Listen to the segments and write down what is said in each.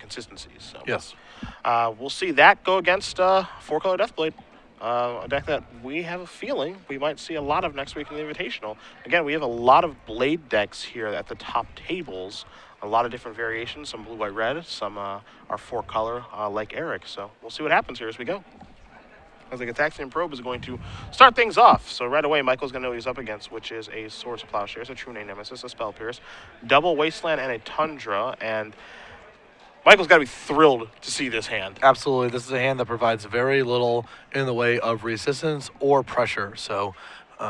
inconsistencies. So. Yes. We'll see that go against 4-color Deathblade. A deck that we have a feeling we might see a lot of next week in the Invitational. Again, we have a lot of Blade decks here at the top tables. A lot of different variations, some blue, white, red, some are 4-color like Eric. So we'll see what happens here as we go. As the Gataxian Probe is going to start things off. So right away, Michael's going to know what he's up against, which is a Swords of Plowshares, a True Name Nemesis, a Spell Pierce, double Wasteland, and a Tundra. And Michael's got to be thrilled to see this hand. Absolutely. This is a hand that provides very little in the way of resistance or pressure. So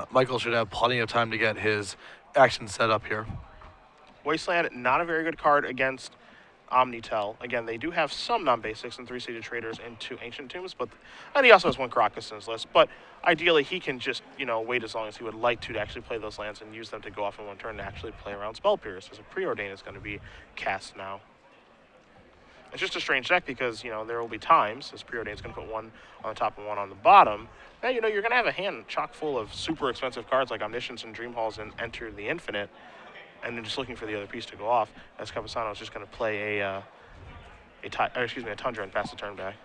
Michael should have plenty of time to get his action set up here. Wasteland, not a very good card against Omnitel. Again, they do have some non-basics and 3-seated traders into Ancient Tombs, and he also has 1 Caracas in his list. But ideally, he can just, wait as long as he would like to actually play those lands and use them to go off in one turn to actually play around Spell Pierce, as a Preordain is going to be cast now. It's just a strange deck because, there will be times, as Preordain is going to put 1 on the top and 1 on the bottom. Now, you're going to have a hand chock full of super expensive cards like Omniscience and Dream Halls and Enter the Infinite, and then just looking for the other piece to go off, as Campusano is just going to play a Tundra and pass the turn back.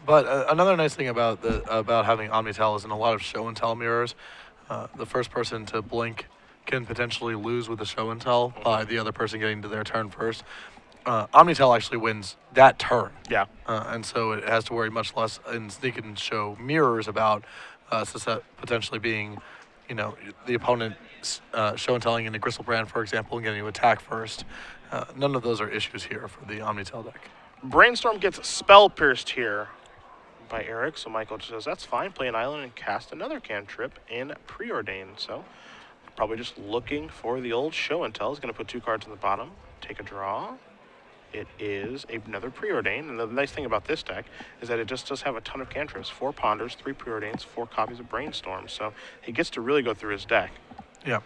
But another nice thing about having Omnitel is in a lot of show and tell mirrors, the first person to blink can potentially lose with the show and tell by the other person getting to their turn first. Omnitel actually wins that turn. Yeah. And so it has to worry much less in sneak and show mirrors about potentially being, the opponent show and telling in a Gristlebrand, for example, and getting to attack first. None of those are issues here for the Omnitel deck. Brainstorm gets Spell Pierced here by Eric, so Michael just says, that's fine, play an island and cast another cantrip in Preordain. So probably just looking for the old show and tell. He's going to put 2 cards in the bottom, take a draw. It is another Preordain, and the nice thing about this deck is that it just does have a ton of cantrips, 4 Ponders, 3 Preordains, 4 copies of Brainstorm, so he gets to really go through his deck. Yeah,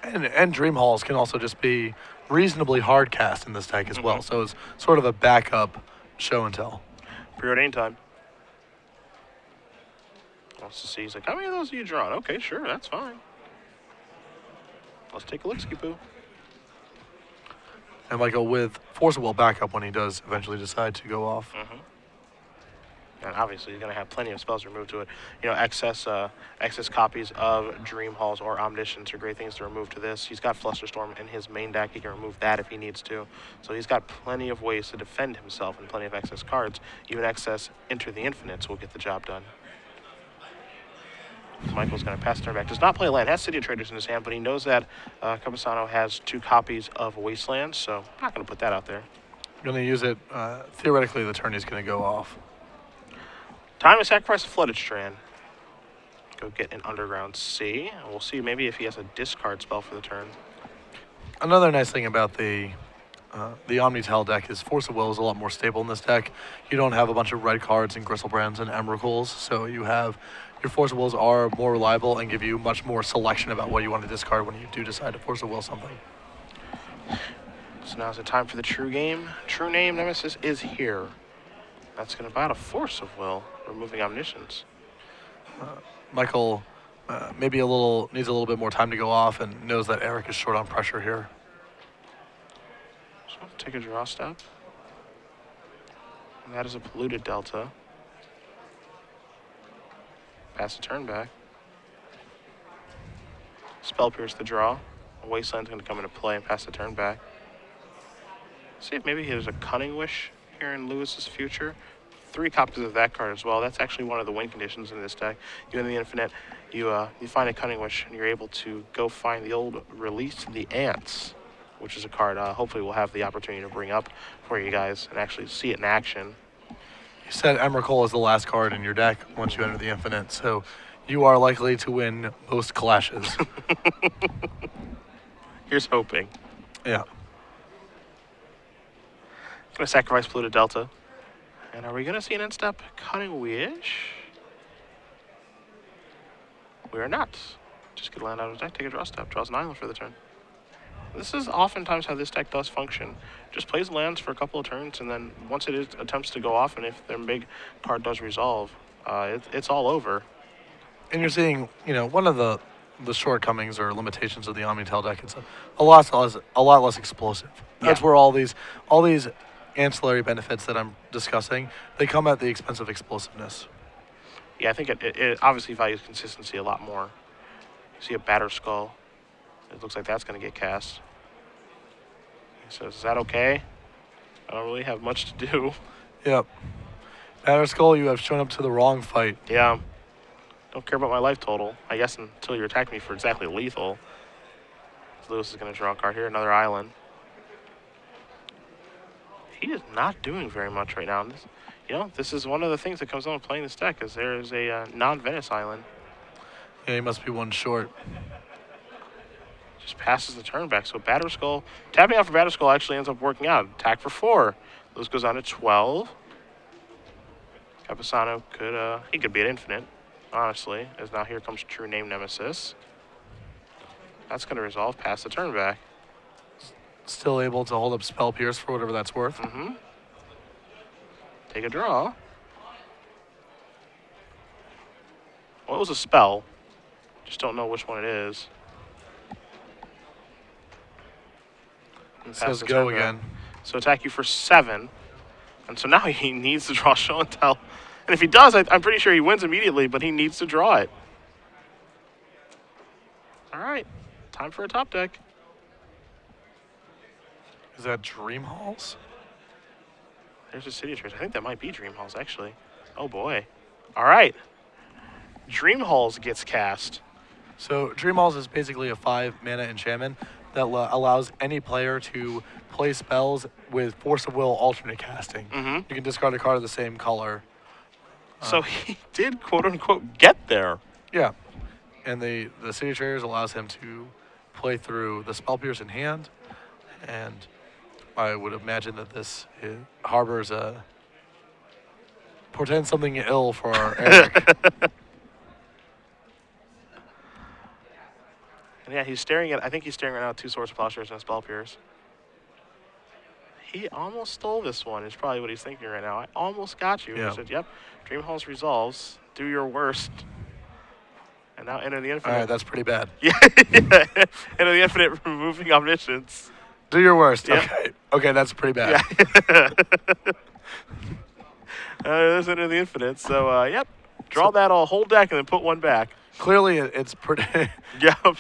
and Dream Halls can also just be reasonably hard cast in this deck as well, so it's sort of a backup show and tell. Preordain time. Wants to see, he's like, how many of those are you drawn? Okay, sure, that's fine. Let's take a look, Skipoo. And Michael with Force of Will backup when he does eventually decide to go off. And obviously, he's going to have plenty of spells removed to it. Excess copies of Dream Halls or Omniscience are great things to remove to this. He's got Flusterstorm in his main deck. He can remove that if he needs to. So he's got plenty of ways to defend himself and plenty of excess cards. Even excess Enter the Infinites will get the job done. Michael's going to pass the turn back. Does not play land. Has City of Traders in his hand, but he knows that Campusano has 2 copies of Wasteland, so I'm not going to put that out there. Going to use it. Theoretically, the turn is going to go off. Time to sacrifice a Flooded Strand. Go get an Underground Sea, and we'll see maybe if he has a discard spell for the turn. Another nice thing about the Omnitel deck is Force of Will is a lot more stable in this deck. You don't have a bunch of red cards and Gristlebrands and Emrakuls, so you have your Force of Wills are more reliable and give you much more selection about what you want to discard when you do decide to Force of Will something. So now's the time for the true game. True Name Nemesis is here. That's going to buy out a Force of Will, removing Omniscience. Michael maybe needs a little bit more time to go off and knows that Eric is short on pressure here. So take a draw step. And that is a Polluted Delta. Pass the turn back. Spell Pierce the draw. A Wasteland's going to come into play and pass the turn back. See if maybe there's a Cunning Wish here in Lewis's future. 3 copies of that card as well. That's actually one of the win conditions in this deck. You in the Infinite, you find a Cunning Wish, and you're able to go find the old Release the Ants, which is a card hopefully we'll have the opportunity to bring up for you guys and actually see it in action. You said Emrakul is the last card in your deck once you enter the Infinite, so you are likely to win most clashes. Here's hoping. Yeah. Gonna sacrifice Polluted Delta. And are we gonna see an end step Cunning Wish? We are not. Just get land out of his deck, take a draw step, draws an island for the turn. This is oftentimes how this deck does function. Just plays lands for a couple of turns, and then once it attempts to go off, and if their big card does resolve, it's all over. And you're seeing, one of the shortcomings or limitations of the Omnitel deck. It's a lot less explosive. That's where all these ancillary benefits that I'm discussing, they come at the expense of explosiveness. Yeah, I think it obviously values consistency a lot more. See a batter skull. It looks like that's going to get cast. He says, is that okay? I don't really have much to do. Yep. Batter Skull, you have shown up to the wrong fight. Yeah. Don't care about my life total. I guess until you attack me for exactly lethal. So Lewis is going to draw a card here. Another island. He is not doing very much right now. This is one of the things that comes on with playing this deck is there is a non-Venice island. Yeah, he must be one short. Just passes the turn back. So Batter Skull, tapping out for Batter Skull actually ends up working out. Attack for 4. Lewis goes on to 12. Campusano could be at infinite, honestly, as now here comes True Name Nemesis. That's going to resolve past the turn back. Still able to hold up Spell Pierce for whatever that's worth. Mm-hmm. Take a draw. Well, it was a spell. Just don't know which one it is. It says go again. So attack you for 7. And so now he needs to draw Show and Tell. And if he does, I'm pretty sure he wins immediately, but he needs to draw it. All right. Time for a top deck. Is that Dream Halls? There's a City of Trace. I think that might be Dream Halls, actually. Oh, boy. All right. Dream Halls gets cast. So Dream Halls is basically a 5-mana enchantment that allows any player to play spells with Force of Will alternate casting. Mm-hmm. You can discard a card of the same color. So he did, quote-unquote, get there. Yeah. And the City of Traders allows him to play through the Spell Pierce in hand. And I would imagine that this harbors portends something ill for Eric. And yeah, I think he's staring right now at 2 Swords of Plowshares and a Spell Pierce. He almost stole this one, is probably what he's thinking right now. I almost got you. Yeah. He said, yep, Dream Halls resolves. Do your worst. And now enter the infinite. All right, that's pretty bad. Yeah. Enter the infinite, removing omniscience. Do your worst. Yep. Okay. Okay, that's pretty bad. Yeah. Let's enter the infinite. So, yep. Draw that whole deck and then put one back. Clearly, it's pretty. Yep.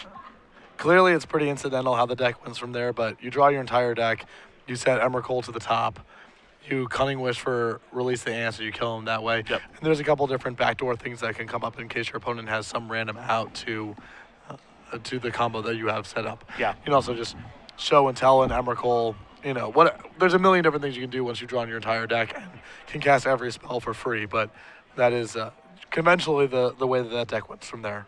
Clearly, it's pretty incidental how the deck wins from there. But you draw your entire deck. You set Emrakul to the top. You Cunning Wish for release the answer. You kill him that way. Yep. And there's a couple different backdoor things that can come up in case your opponent has some random out to the combo that you have set up. Yeah. You can also just Show and Tell and Emrakul. There's a million different things you can do once you've drawn your entire deck and can cast every spell for free. But that is conventionally the way that deck went from there.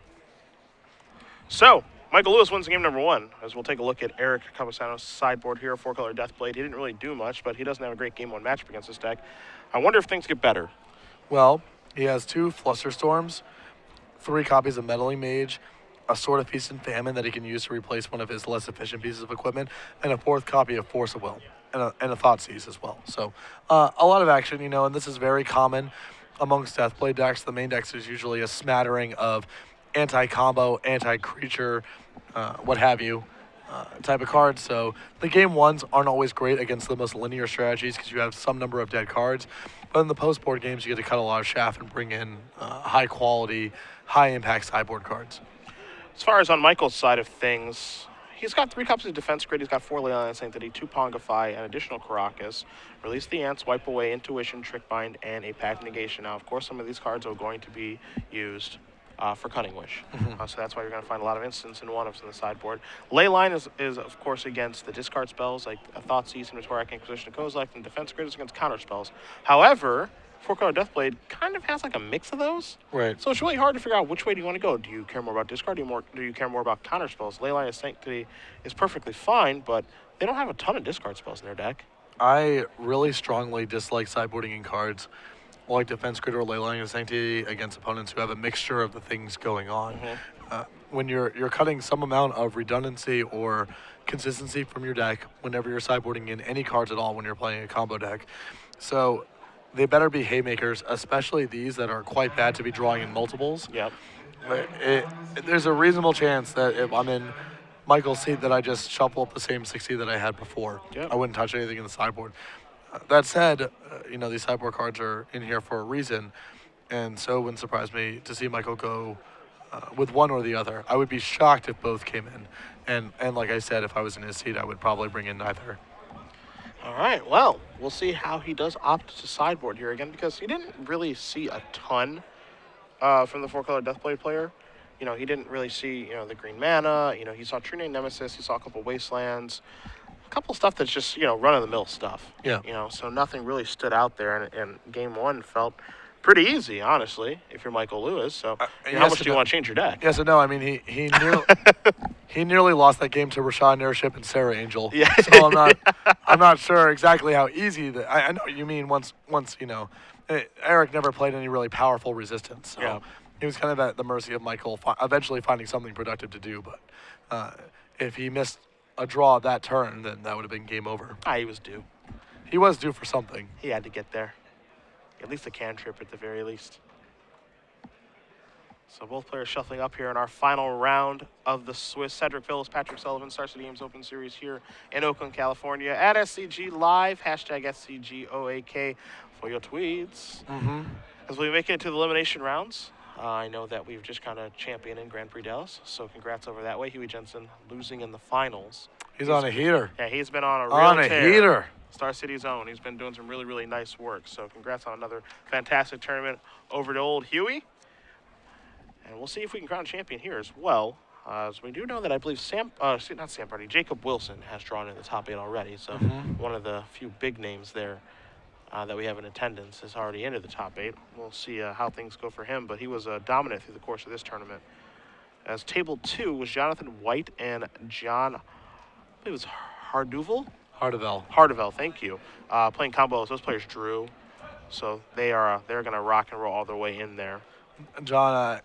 So, Michael Lewis wins game number 1, as we'll take a look at Eric Campusano's sideboard here, 4-color Deathblade. He didn't really do much, but he doesn't have a great game 1 matchup against this deck. I wonder if things get better. Well, he has 2 Flusterstorms, 3 copies of Meddling Mage, a Sword of Feast and Famine that he can use to replace one of his less efficient pieces of equipment, and a 4th copy of Force of Will, and a Thoughtseize as well. So a lot of action, and this is very common amongst Deathblade decks. The main decks is usually a smattering of anti-combo, anti-creature, what have you, type of cards. So the game 1s aren't always great against the most linear strategies because you have some number of dead cards. But in the post-board games, you get to cut a lot of chaff and bring in high-quality, high-impact sideboard cards. As far as on Michael's side of things, he's got 3 copies of Defense Grid, he's got 4 Leyline Sanctity, 2 Pongify, an additional Caracas, Release the Ants, Wipe Away, Intuition, Trickbind, and a Pact Negation. Now, of course, some of these cards are going to be used for Cunning Wish. Mm-hmm. So that's why you're going to find a lot of instants in one-ups in the sideboard. Leyline is, of course, against the discard spells like a Thoughtseize, Inventoric, Inquisition, Kozilek, and Defense Grid is against counter spells. However, 4-color Deathblade kind of has like a mix of those. Right. So it's really hard to figure out which way do you want to go. Do you care more about discard? Do you care more about counter spells? Leyline of Sanctity is perfectly fine, but they don't have a ton of discard spells in their deck. I really strongly dislike sideboarding in cards like Defense Grid or Leyline of Sanctity against opponents who have a mixture of the things going on. Mm-hmm. When you're cutting some amount of redundancy or consistency from your deck whenever you're sideboarding in any cards at all when you're playing a combo deck. So they better be haymakers, especially these that are quite bad to be drawing in multiples. Yep. There's a reasonable chance that if I'm in Michael's seat that I just shuffle up the same 60 that I had before. Yep. I wouldn't touch anything in the sideboard. That said, these sideboard cards are in here for a reason, and so it wouldn't surprise me to see Michael go with one or the other. I would be shocked if both came in, and like I said, if I was in his seat, I would probably bring in neither. All right, well, we'll see how he does opt to sideboard here again because he didn't really see a ton from the four-color Deathblade player. He didn't really see, the green mana. He saw True Name Nemesis. He saw a couple Wastelands. A couple stuff that's just, run-of-the-mill stuff. Yeah. So nothing really stood out there. And game one felt pretty easy, honestly, if you're Michael Lewis. So how much do you want to change your deck? Yes and no. I mean, he nearly lost that game to Rashad Airship and Sarah Angel. Yeah. So I'm not sure exactly how easy that. I know what you mean. Once Eric never played any really powerful resistance. So Yeah. he was kind of at the mercy of Michael, eventually finding something productive to do. But if he missed a draw that turn, then that would have been game over. He was due. He was due for something. He had to get there. At least a cantrip at the very least. So both players shuffling up here in our final round of the Swiss Cedric Phillips, Patrick Sullivan Star City Games Open Series here in Oakland, California at SCG Live, hashtag SCGOAK for your tweets. Mm-hmm. As we make it to the elimination rounds, I know that we've just kind of championed in Grand Prix Dallas, so congrats over that way. Huey Jensen losing in the finals. He's on a heater. Yeah, he's been on a real tear. Heater. Star City's own. He's been doing some really, really nice work. So congrats on another fantastic tournament over to old Huey. And we'll see if we can crown champion here as well. As we do know that I believe Jacob Wilson has drawn in the top 8 already. So one of the few big names there that we have in attendance is already into the top 8. We'll see how things go for him. But he was dominant through the course of this tournament. As table 2 was Jonathan White and John, I believe it was Hardevel, thank you. Playing combos, those players drew, so they're going to rock and roll all their way in there. John,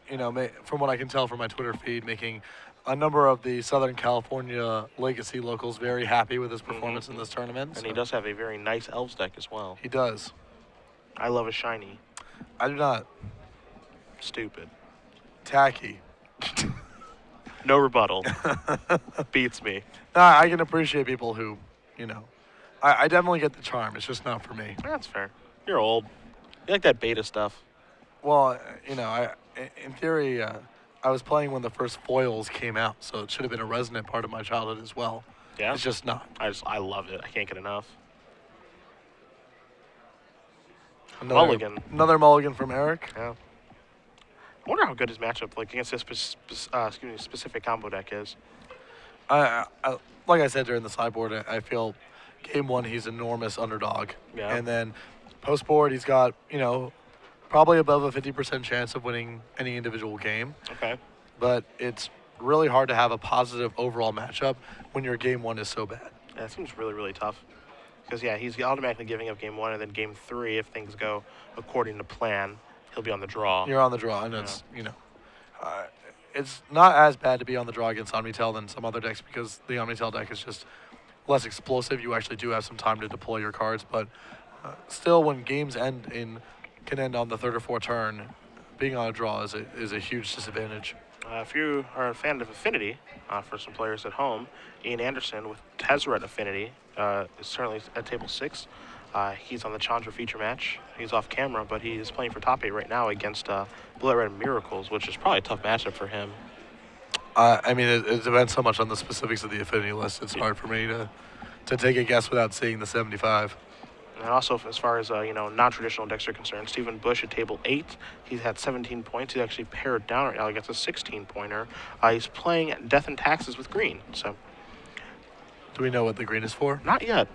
from what I can tell from my Twitter feed, making a number of the Southern California Legacy locals very happy with his performance in this tournament. And he does have a very nice Elves deck as well. He does. I love a shiny. I do not. Stupid. Tacky. No rebuttal. Beats me. Nah, I can appreciate people who, I definitely get the charm. It's just not for me. That's fair. You're old. You like that beta stuff. Well, in theory, I was playing when the first foils came out, so it should have been a resonant part of my childhood as well. Yeah? It's just not. I love it. I can't get enough. Another mulligan from Eric. Yeah. I wonder how good his matchup against this specific combo deck is. Like I said during the sideboard, I feel game 1 he's enormous underdog. Yeah. And then post board he's got, probably above a 50% chance of winning any individual game. Okay. But it's really hard to have a positive overall matchup when your game 1 is so bad. Yeah, it seems really, really tough. Because, he's automatically giving up game 1, and then game 3, if things go according to plan, he'll be on the draw. You're on the draw, and it's, it's not as bad to be on the draw against Omnitel than some other decks because the Omnitel deck is just less explosive. You actually do have some time to deploy your cards, but still, when games can end on the 3rd or 4th turn, being on a draw is a huge disadvantage. If you are a fan of Affinity, for some players at home, Ian Anderson with Tezzeret Affinity is certainly at table 6. He's on the Chandra feature match. He's off camera, but he is playing for top 8 right now against Bullet Red Miracles, which is probably a tough matchup for him. It depends so much on the specifics of the Affinity list. It's hard for me to take a guess without seeing the 75. And also, as far as non-traditional decks are concerned, Stephen Bush at table 8, he's had 17 points. He's actually pared down right now against a 16-pointer. He's playing Death and Taxes with green. So, do we know what the green is for? Not yet.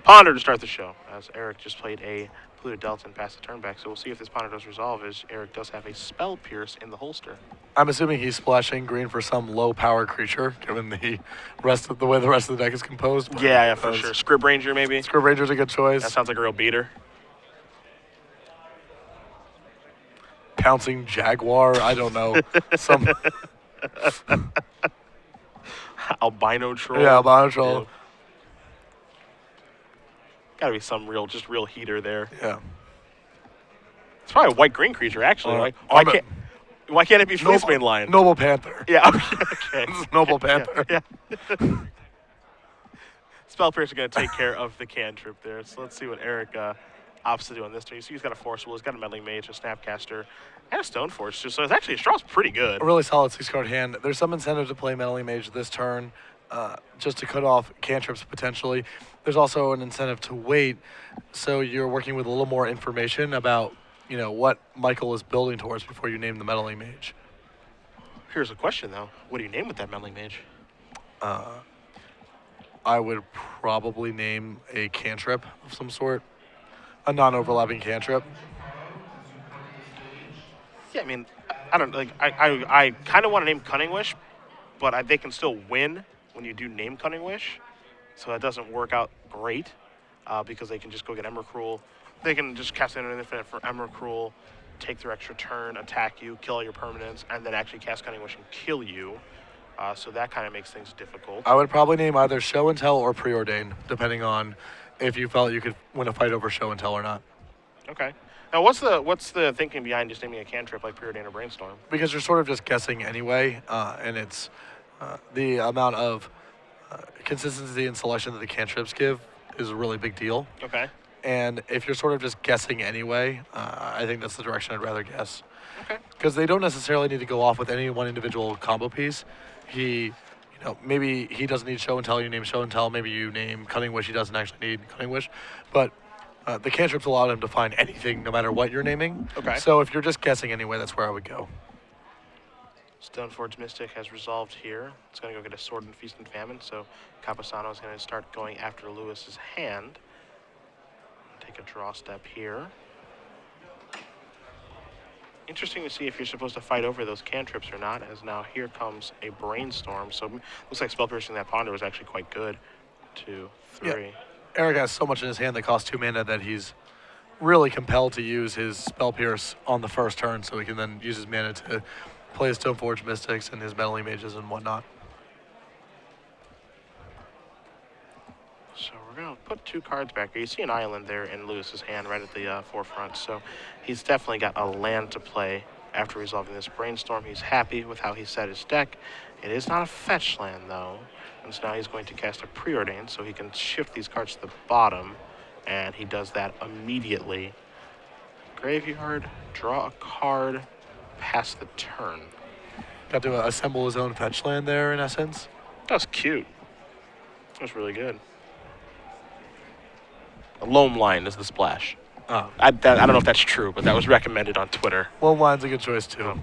Ponder to start the show, as Eric just played a Polluted Delta and passed the turn back. So we'll see if this Ponder does resolve, as Eric does have a Spell Pierce in the holster. I'm assuming he's splashing green for some low-power creature, given the way the rest of the deck is composed. Yeah, for sure. Scrib Ranger, maybe? Scrib Ranger's a good choice. That sounds like a real beater. Pouncing Jaguar, I don't know. Some Albino Troll. Yeah, Albino Troll. Yeah. Gotta be some real heater there. Yeah. It's probably a white-green creature, actually. Why can't it be Fleece Mane Lion? Noble Panther. Yeah, okay. Noble Panther. Yeah. Spell Pierce are going to take care of the cantrip there. So let's see what Eric opts to do on this turn. You see he's got a Forcible, he's got a Meddling Mage, a Snapcaster, and a Stoneforge too. So it's actually, his draw's pretty good. A really solid 6-card hand. There's some incentive to play Meddling Mage this turn, just to cut off cantrips potentially. There's also an incentive to wait, so you're working with a little more information about, what Michael is building towards before you name the Meddling Mage. Here's a question though. What do you name with that Meddling Mage? I would probably name a cantrip of some sort, a non-overlapping cantrip. Yeah, I mean, I don't like. I kind of want to name Cunning Wish, but they can still win when you do name Cunning Wish, so that doesn't work out great because they can just go get Emrakul. They can just cast an infinite for Emrakul, take their extra turn, attack you, kill all your permanents, and then actually cast Cunning Wish and kill you. So that kind of makes things difficult. I would probably name either Show and Tell or Preordain, depending on if you felt you could win a fight over Show and Tell or not. Okay. Now, what's the thinking behind just naming a cantrip like Preordain or Brainstorm? Because you're sort of just guessing anyway, and it's the amount of consistency and selection that the cantrips give is a really big deal. Okay. And if you're sort of just guessing anyway, I think that's the direction I'd rather guess. Okay. Because they don't necessarily need to go off with any one individual combo piece. Maybe he doesn't need Show and Tell, you name Show and Tell. Maybe you name Cunning Wish, he doesn't actually need Cunning Wish. But the cantrips allow him to find anything no matter what you're naming. Okay. So if you're just guessing anyway, that's where I would go. Stoneforge Mystic has resolved here. It's going to go get a Sword and Feast and Famine, so Campusano is going to start going after Lewis's hand. Take a draw step here. Interesting to see if you're supposed to fight over those cantrips or not, as now here comes a Brainstorm. So looks like Spell Piercing that Ponder was actually quite good. 2, 3. Yeah. Eric has so much in his hand that costs 2 mana that he's really compelled to use his Spell Pierce on the first turn, so he can then use his mana to play his Stoneforge Mystics and his Meddling Mages and whatnot. So we're going to put 2 cards back here. You see an island there in Lewis's hand right at the forefront. So he's definitely got a land to play after resolving this Brainstorm. He's happy with how he set his deck. It is not a fetch land, though. And so now he's going to cast a Preordain so he can shift these cards to the bottom. And he does that immediately. Graveyard, draw a card, pass the turn. Got to assemble his own fetch land there, in essence. That was cute. That was really good. A loam line is the splash. Oh. I don't know if that's true, but that was recommended on Twitter. Well, line's a good choice, too.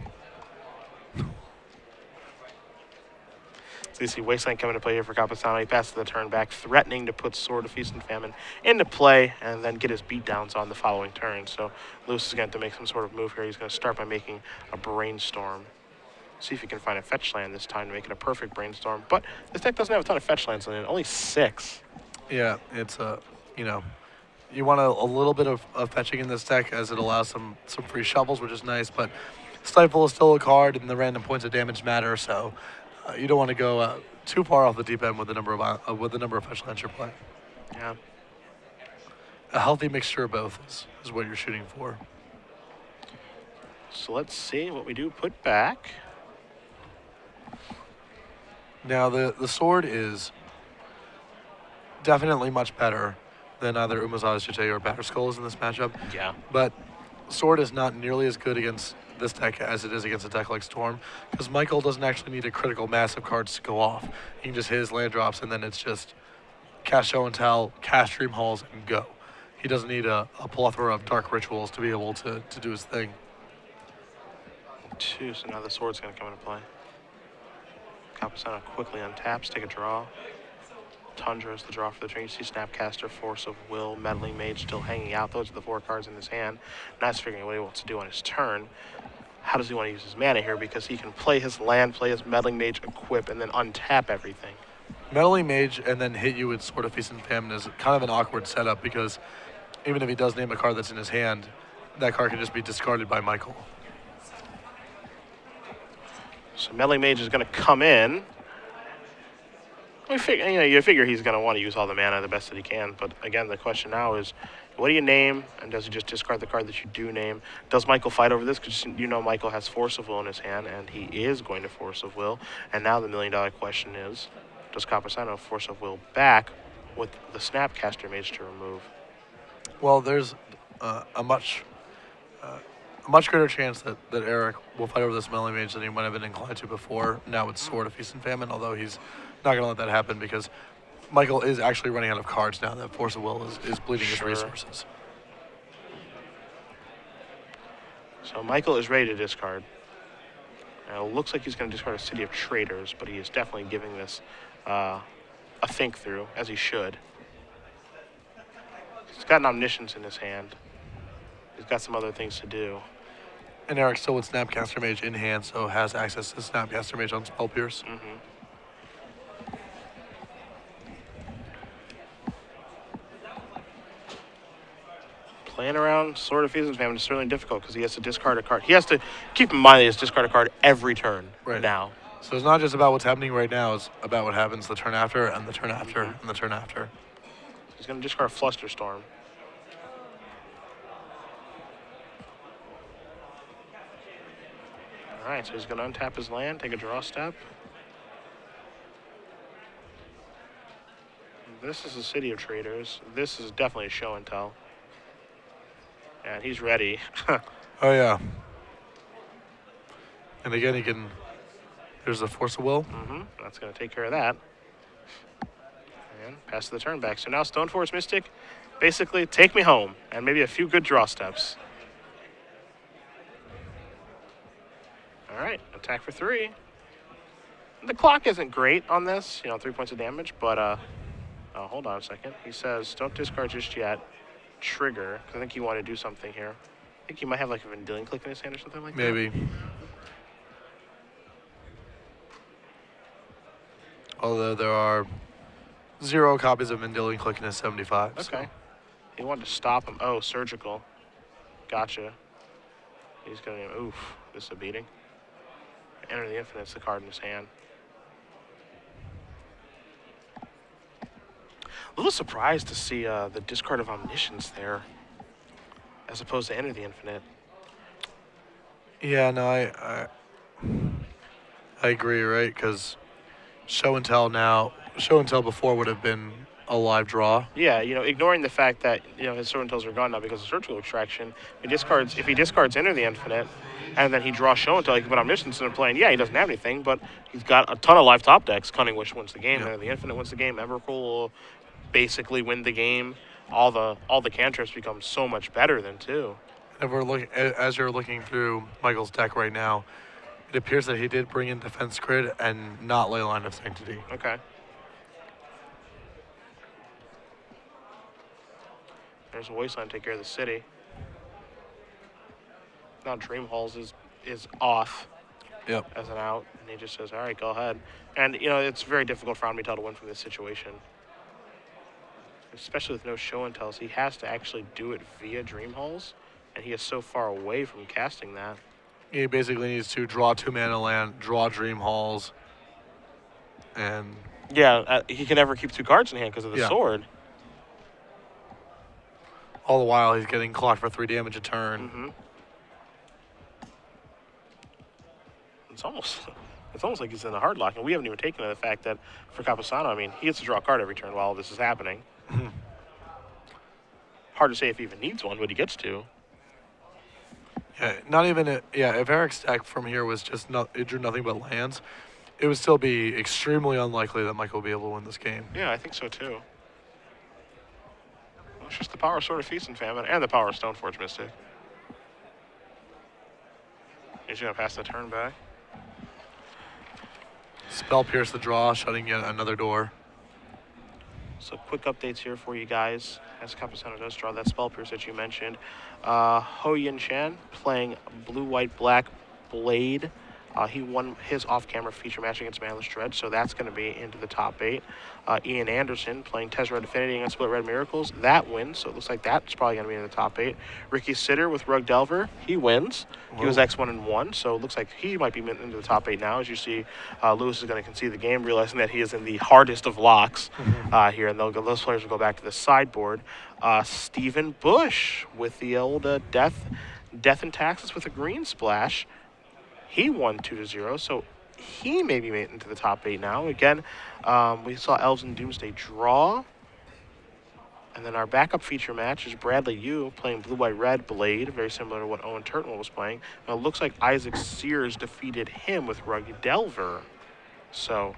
So you see Wasteland coming to play here for Campusano. He passes the turn back, threatening to put Sword of Feast and Famine into play and then get his beatdowns on the following turn. So Lewis is going to make some sort of move here. He's going to start by making a Brainstorm. See if he can find a fetch land this time to make it a perfect Brainstorm. But this deck doesn't have a ton of fetch lands in it, only 6. Yeah, it's you want a little bit of fetching in this deck as it allows some free shovels, which is nice, but Stifle is still a card and the random points of damage matter, so you don't want to go too far off the deep end with the number of fetch lands you're playing. Yeah. A healthy mixture of both is what you're shooting for. So let's see what we do. Put back. Now the sword is definitely much better than either Umezawa's Jete or Batterskulls in this matchup. Yeah. But Sword is not nearly as good against this deck as it is against a deck like Storm, because Michael doesn't actually need a critical mass of cards to go off. He can just hit his land drops, and then it's just cast Show and Tell, cast Dream Halls, and go. He doesn't need a plethora of Dark Rituals to be able to do his thing. 2, so now the Sword's going to come into play. Campusano quickly untaps, take a draw. Tundra is the draw for the turn. You see Snapcaster, Force of Will, Meddling Mage still hanging out. Those are the 4 cards in his hand. Now he's figuring out what he wants to do on his turn. How does he want to use his mana here? Because he can play his land, play his Meddling Mage, equip, and then untap everything. Meddling Mage and then hit you with Sword of Feast and Famine is kind of an awkward setup, because even if he does name a card that's in his hand, that card can just be discarded by Michael. So Meddling Mage is going to come in. You figure he's going to want to use all the mana the best that he can. But again, the question now is, what do you name? And does he just discard the card that you do name? Does Michael fight over this? Because Michael has Force of Will in his hand, and he is going to Force of Will. And now the $1 million question is, does Campusano Force of Will back, with the Snapcaster Mage to remove. Well, there's a much greater chance that Eric will fight over this melee mage than he might have been inclined to before. Now it's Sword of Feast and Famine, although he's not going to let that happen because Michael is actually running out of cards now that Force of Will is bleeding his resources. So Michael is ready to discard. Now, it looks like he's going to discard a City of Traders, but he is definitely giving this a think through, as he should. He's got an Omniscience in his hand. He's got some other things to do. And Eric still with Snapcaster Mage in hand, so has access to Snapcaster Mage on Spell Pierce. Playing around Sword of Feast and Famine is certainly difficult because he has to discard a card. He has to keep in mind that he has to discard a card every turn now. So it's not just about what's happening right now, it's about what happens the turn after, and the turn after, and the turn after. He's going to discard Flusterstorm. All right, so he's going to untap his land, take a draw step. This is the City of Traders. This is definitely a show and tell. And he's ready. Oh, yeah. And again, he can... There's the Force of Will. That's going to take care of that. And pass the turn back. So now Stoneforge Mystic, basically, take me home. And maybe a few good draw steps. All right, attack for 3. The clock isn't great on this, 3 points of damage, but, hold on a second. He says, don't discard just yet. Trigger, because I think you want to do something here. I think he might have like a Vendilion Click in his hand or something like that. Maybe. Although there are 0 copies of Vendilion Click in his 75. Okay. So. He wanted to stop him. Oh, Surgical. Gotcha. He's going to, oof, this is a beating. Enter the Infinite's the card in his hand. A little surprised to see the discard of Omniscience there, as opposed to Enter the Infinite. Yeah, no, I agree, right? Because Show and Tell before would have been a live draw. Yeah, ignoring the fact that his Show and Tells are gone now because of Surgical Extraction. If he discards Enter the Infinite, and then he draws Show and Tell, he can put Omniscience into play. And yeah, he doesn't have anything, but he's got a ton of live top decks. Cunning Wish wins the game. Yeah. Enter the Infinite wins the game. Emrakul will basically win the game. All the cantrips become so much better than 2. If we're looking, as you're looking through Michael's deck right now, it appears that he did bring in Defense Grid and not Leyline of Sanctity. Okay. There's a Wasteland to take care of the city. Now Dream Halls is off. Yep. As an out, and he just says, all right, go ahead. And, it's very difficult for Omnitel to win from this situation. Especially with no Show and Tells. He has to actually do it via Dream Halls, and he is so far away from casting that. He basically needs to draw 2 mana land, draw Dream Halls, and... Yeah, he can never keep 2 cards in hand because of the sword. All the while, he's getting clocked for 3 damage a turn. It's almost like he's in a hard lock, and we haven't even taken into the fact that for Campusano, he gets to draw a card every turn while this is happening. Hard to say if he even needs one, but he gets to. Yeah, not even if Eric's deck from here was just it drew nothing but lands, it would still be extremely unlikely that Michael will be able to win this game. Yeah, I think so too. Well, it's just the power of Sword of Feast and Famine and the power of Stoneforge Mystic. He's gonna pass the turn back. Spell Pierce the draw, shutting yet another door. So quick updates here for you guys as Campusano does draw that Spell Pierce that you mentioned. Ho Yin Chan playing Blue, White, Black Blade. He won his off-camera feature match against Manless Dread, so that's going to be into the top 8. Ian Anderson playing Tezzeret Affinity against Split Red Miracles. That wins, so it looks like that's probably going to be in the top 8. Ricky Sitter with Rug Delver. He wins. Whoa. He was X1-1, so it looks like he might be into the top 8 now. As you see, Lewis is going to concede the game, realizing that he is in the hardest of locks here, and those players will go back to the sideboard. Stephen Bush with the old Death and Taxes with a green splash. He won 2-0, so he maybe made it into the top 8 now. Again, we saw Elves and Doomsday draw. And then our backup feature match is Bradley Yu playing blue-white-red Blade, very similar to what Owen Turtle was playing. Now it looks like Isaac Sears defeated him with Ruggy Delver. So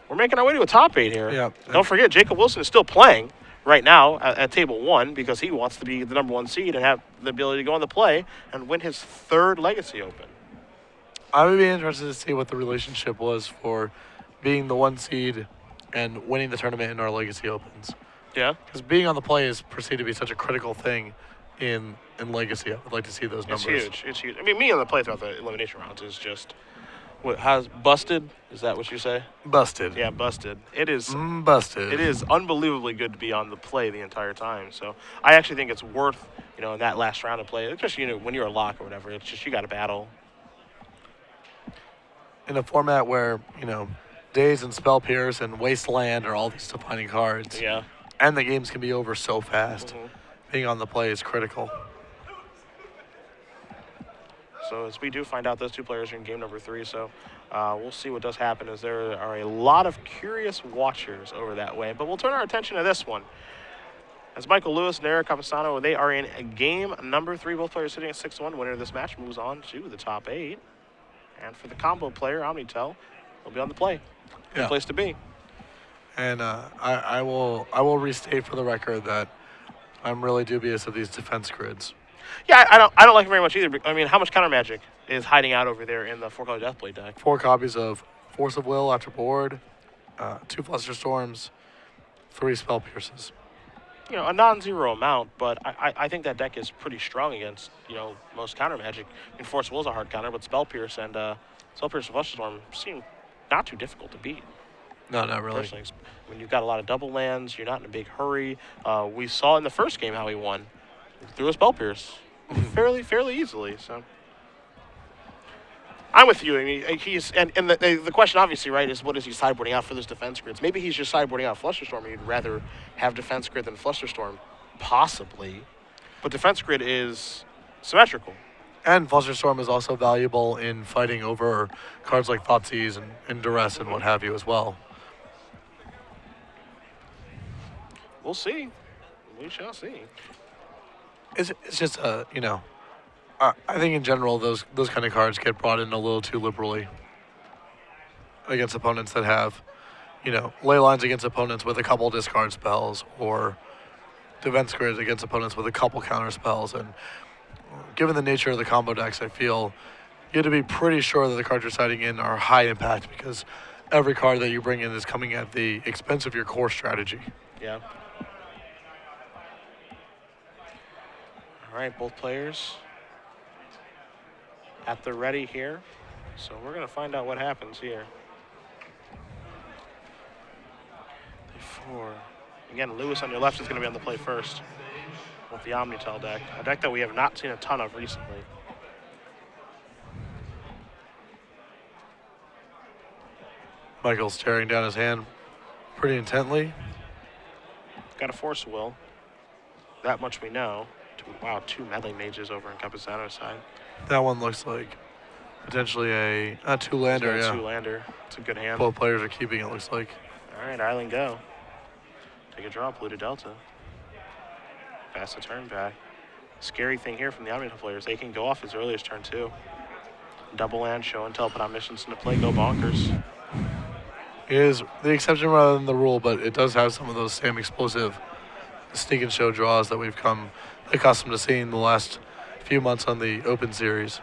we're making our way to a top 8 here. Yeah. Don't forget, Jacob Wilson is still playing right now at table 1 because he wants to be the #1 seed and have the ability to go on the play and win his 3rd Legacy Open. I would be interested to see what the relationship was for being the 1 seed and winning the tournament in our Legacy Opens. Yeah. Because being on the play is perceived to be such a critical thing in Legacy. I would like to see those numbers. It's huge. It's huge. I mean, me on the play throughout the elimination rounds is just how's busted? Is that what you say? Busted. Yeah, busted. It is busted. It is unbelievably good to be on the play the entire time. So I actually think it's worth, in that last round of play, especially when you're a lock or whatever. It's just you got to battle. In a format where Days and Spell Pierce and Wasteland are all these defining cards. Yeah. And the games can be over so fast. Mm-hmm. Being on the play is critical. So as we do find out, those 2 players are in game number 3. So we'll see what does happen, as there are a lot of curious watchers over that way. But we'll turn our attention to this one. As Michael Lewis and Eric Campusano, they are in game number 3. Both players sitting at 6-1. Winner of this match moves on to the top 8. And for the combo player, Omnitel, will be on the play. Good place to be. And I will restate for the record that I'm really dubious of these defense grids. Yeah, I don't like it very much either. I mean, how much counter magic is hiding out over there in the 4-color Deathblade deck? 4 copies of Force of Will after board, 2 Flusterstorms, 3 Spell Pierces. A non-zero amount, but I think that deck is pretty strong against, most counter magic. I mean, Force of Will is a hard counter, but Spell Pierce and Flusterstorm seem not too difficult to beat. No, not really. Personally, when you've got a lot of double lands, you're not in a big hurry. We saw in the first game how he won through a Spell Pierce fairly easily. So I'm with you. I mean, he's and the question obviously, right, is what is he sideboarding out for those defense grids? Maybe he's just sideboarding out Flusterstorm. And you'd rather have defense grid than Flusterstorm, possibly. But defense grid is symmetrical. And Flusterstorm is also valuable in fighting over cards like Thoughtseize and Duress and what have you as well. We'll see. We shall see. It's just I think in general those kind of cards get brought in a little too liberally against opponents that have, ley lines against opponents with a couple discard spells, or defense grids against opponents with a couple counter spells. And given the nature of the combo decks, I feel you have to be pretty sure that the cards you're siding in are high impact, because every card that you bring in is coming at the expense of your core strategy. Yeah. All right, both players at the ready here. So we're going to find out what happens here. Again, Lewis on your left is going to be on the play first with the Omnitel deck, a deck that we have not seen a ton of recently. Michael's staring down his hand pretty intently. Got a Force of Will. That much we know. Wow, 2 meddling mages over on Campusano's side. That one looks like potentially a 2-lander, yeah. 2-lander. It's a good hand. Both players are keeping it, looks like. All right, Island go. Take a draw, blue to Delta. Pass the turn back. Scary thing here from the Omnitel players, they can go off as early as turn 2. Double land, show and tell, put Omniscience into play, go bonkers. It is the exception rather than the rule, but it does have some of those same explosive sneak and show draws that we've come accustomed to seeing the last few months on the Open Series.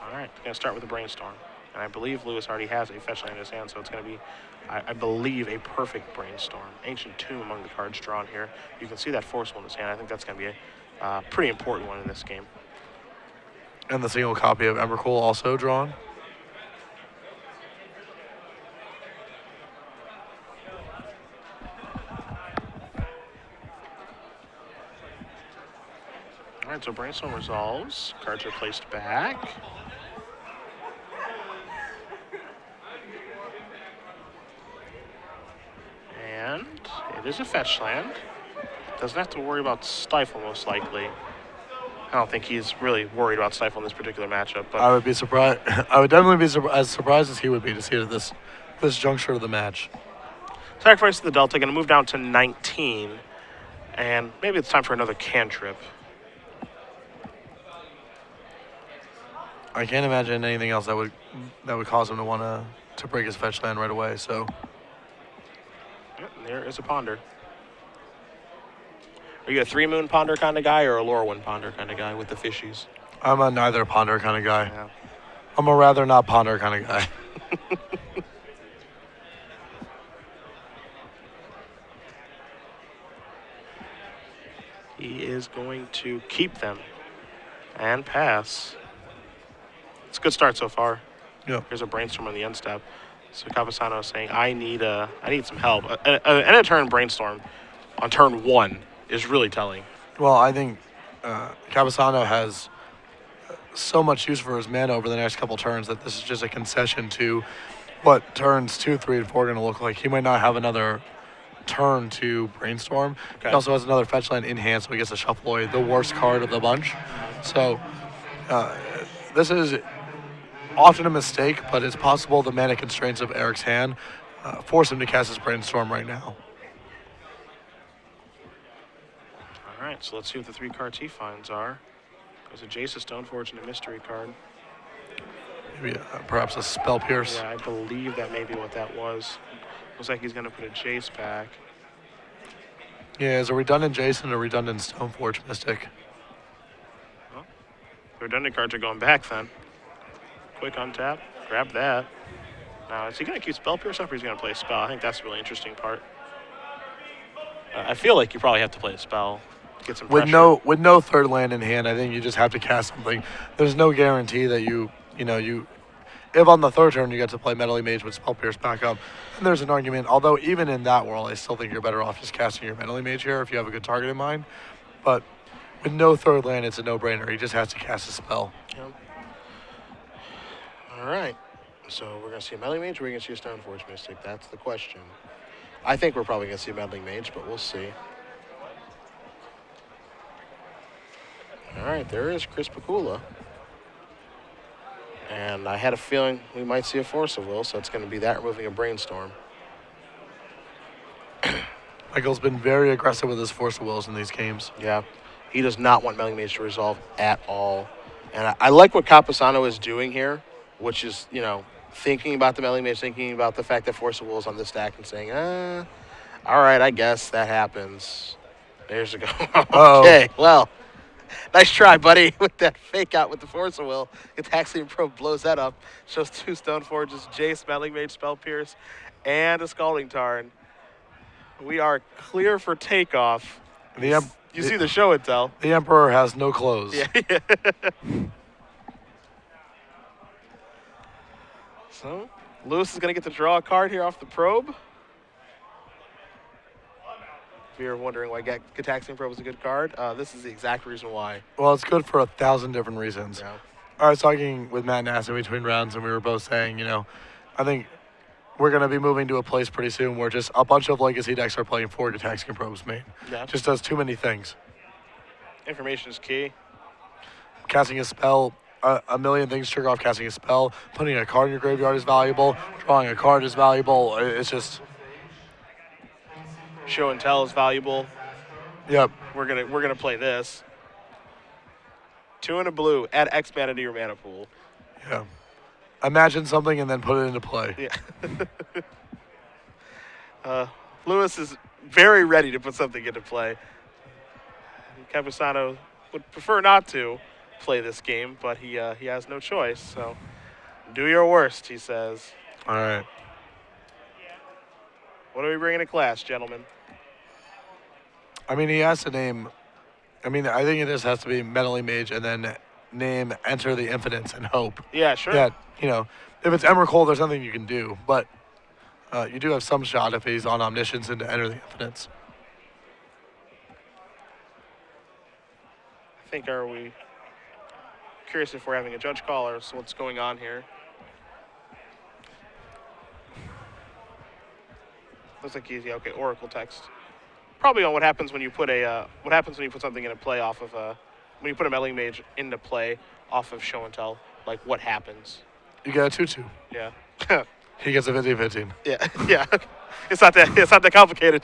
All right, going to start with a Brainstorm. And I believe Lewis already has a fetch land in his hand, so it's going to be, I believe, a perfect Brainstorm. Ancient Tomb among the cards drawn here. You can see that Force Will in his hand. I think that's going to be a pretty important one in this game. And the single copy of Emrakul also drawn. All right, so Brainstorm resolves. Cards are placed back. And it is a fetch land. Doesn't have to worry about Stifle, most likely. I don't think he's really worried about Stifle in this particular matchup. But I would be surprised. I would definitely be as surprised as he would be to see it at this juncture of the match. Sacrifice the Delta, going to move down to 19. And maybe it's time for another cantrip. I can't imagine anything else that would cause him to want to break his fetch land right away. So Yep, and there is a Ponder. Are you a 3-moon Ponder kind of guy or a Lorwyn Ponder kind of guy with the fishies? I'm a neither ponder kind of guy. Yeah. I'm a rather not ponder kind of guy. He is going to keep them and pass. It's a good start so far. Yep. There's a brainstorm on the end step. So Campusano is saying, I need some help. And a turn brainstorm on turn 1 is really telling. Well, I think Campusano has so much use for his mana over the next couple turns that this is just a concession to what turns 2, 3, and 4 are going to look like. He might not have another turn to brainstorm. Okay. He also has another fetch land in hand, so he gets to shuffle away the worst card of the bunch. So this is often a mistake, but it's possible the mana constraints of Eric's hand force him to cast his brainstorm right now. All right, so let's see what the 3 cards he finds are. There's a Jace of Stoneforge and a mystery card. Maybe perhaps a Spell Pierce. Yeah, I believe that may be what that was. Looks like he's going to put a Jace back. Yeah, is a redundant Jason and a redundant Stoneforge Mystic. Well, the redundant cards are going back then. Quick untap, grab that. Now, is he going to keep Spell Pierce up or is he going to play a spell? I think that's the really interesting part. I feel like you probably have to play a spell. Get some pressure. With no third land in hand, I think you just have to cast something. There's no guarantee that you if on the third turn you get to play Meddling Mage with Spell Pierce back up, then there's an argument. Although even in that world, I still think you're better off just casting your Meddling Mage here if you have a good target in mind. But with no third land, it's a no-brainer. He just has to cast a spell. Yep. All right. So we're going to see a Meddling Mage or we're going to see a Stoneforge Mystic? That's the question. I think we're probably going to see a Meddling Mage, but we'll see. All right, there is Chris Pakula. And I had a feeling we might see a Force of Will, so it's going to be that removing a Brainstorm. Michael's been very aggressive with his Force of Wills in these games. Yeah, he does not want Meddling Mage to resolve at all. And I like what Campusano is doing here, which is, thinking about the Meddling Mage, thinking about the fact that Force of Will is on this stack and saying, all right, I guess that happens. There's a go. Okay, well, nice try, buddy, with that fake out with the Force of Will. Gitaxian Probe blows that up. Shows 2 Stoneforges, Jace, Meddling Mage, Spell Pierce, and a Scalding Tarn. We are clear for takeoff. You see the show and tell. The Emperor has no clothes. Yeah. So, Lewis is going to get to draw a card here off the Probe. If you're wondering why Gitaxian Probe is a good card, this is the exact reason why. Well, it's good for 1,000 different reasons. Yeah. I was talking with Matt Nass in between rounds, and we were both saying, I think we're going to be moving to a place pretty soon where just a bunch of legacy decks are playing 4 Gitaxian Probes main. Yeah. Just does too many things. Information is key. Casting a spell, a million things trigger off casting a spell. Putting a card in your graveyard is valuable. Drawing a card is valuable. It's just... Show and tell is valuable. Yep. We're gonna play this. 2 and a blue. Add X mana to your mana pool. Yeah. Imagine something and then put it into play. Yeah. Lewis is very ready to put something into play. Campusano would prefer not to play this game, but he has no choice. So, do your worst, he says. All right. What are we bringing to class, gentlemen? I mean, he has to name... I think it just has to be Meddling Mage and then name Enter the Infinites and hope. Yeah, sure. That, if it's Emrakul, there's nothing you can do. But you do have some shot if he's on Omniscience and to Enter the Infinites. I think, are we curious if we're having a judge call or what's going on here? Looks like he's, okay, Oracle text. Probably on what happens when you put something into play off of when you put a Meddling Mage into play off of show and tell, like what happens. You get a 2/2. Yeah. He gets a 50-15. Yeah, yeah. It's not that complicated.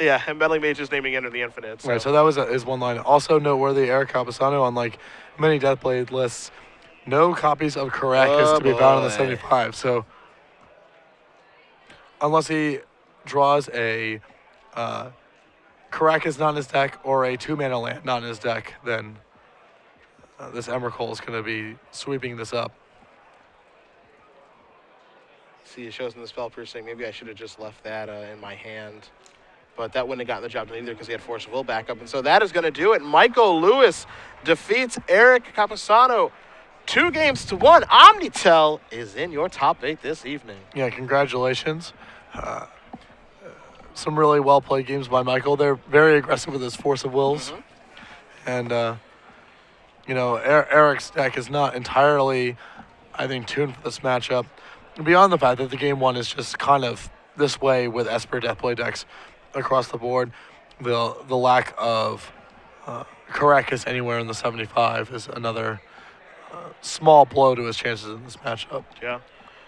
Yeah, and Meddling Mage is naming Enter the Infinite. So. Right, so that was his one line. Also noteworthy, Eric Campusano, on like many Deathblade lists, no copies of Caracas to be found in the boy. 75. So unless he draws a Caracas not in his deck or a 2-mana land not in his deck, then this Emrakul is going to be sweeping this up. See, it shows in the spell piercing. Maybe I should have just left that in my hand. But that wouldn't have gotten the job done either because he had Force of Will backup. And so that is going to do it. Michael Lewis defeats Eric Campusano 2-1. Omnitel is in your top 8 this evening. Yeah, congratulations. Some really well-played games by Michael. They're very aggressive with his Force of Wills. And, Eric's deck is not entirely, I think, tuned for this matchup. Beyond the fact that the game one is just kind of this way with Esper Deathblade decks across the board, the lack of Caracas anywhere in the 75 is another small blow to his chances in this matchup. Yeah.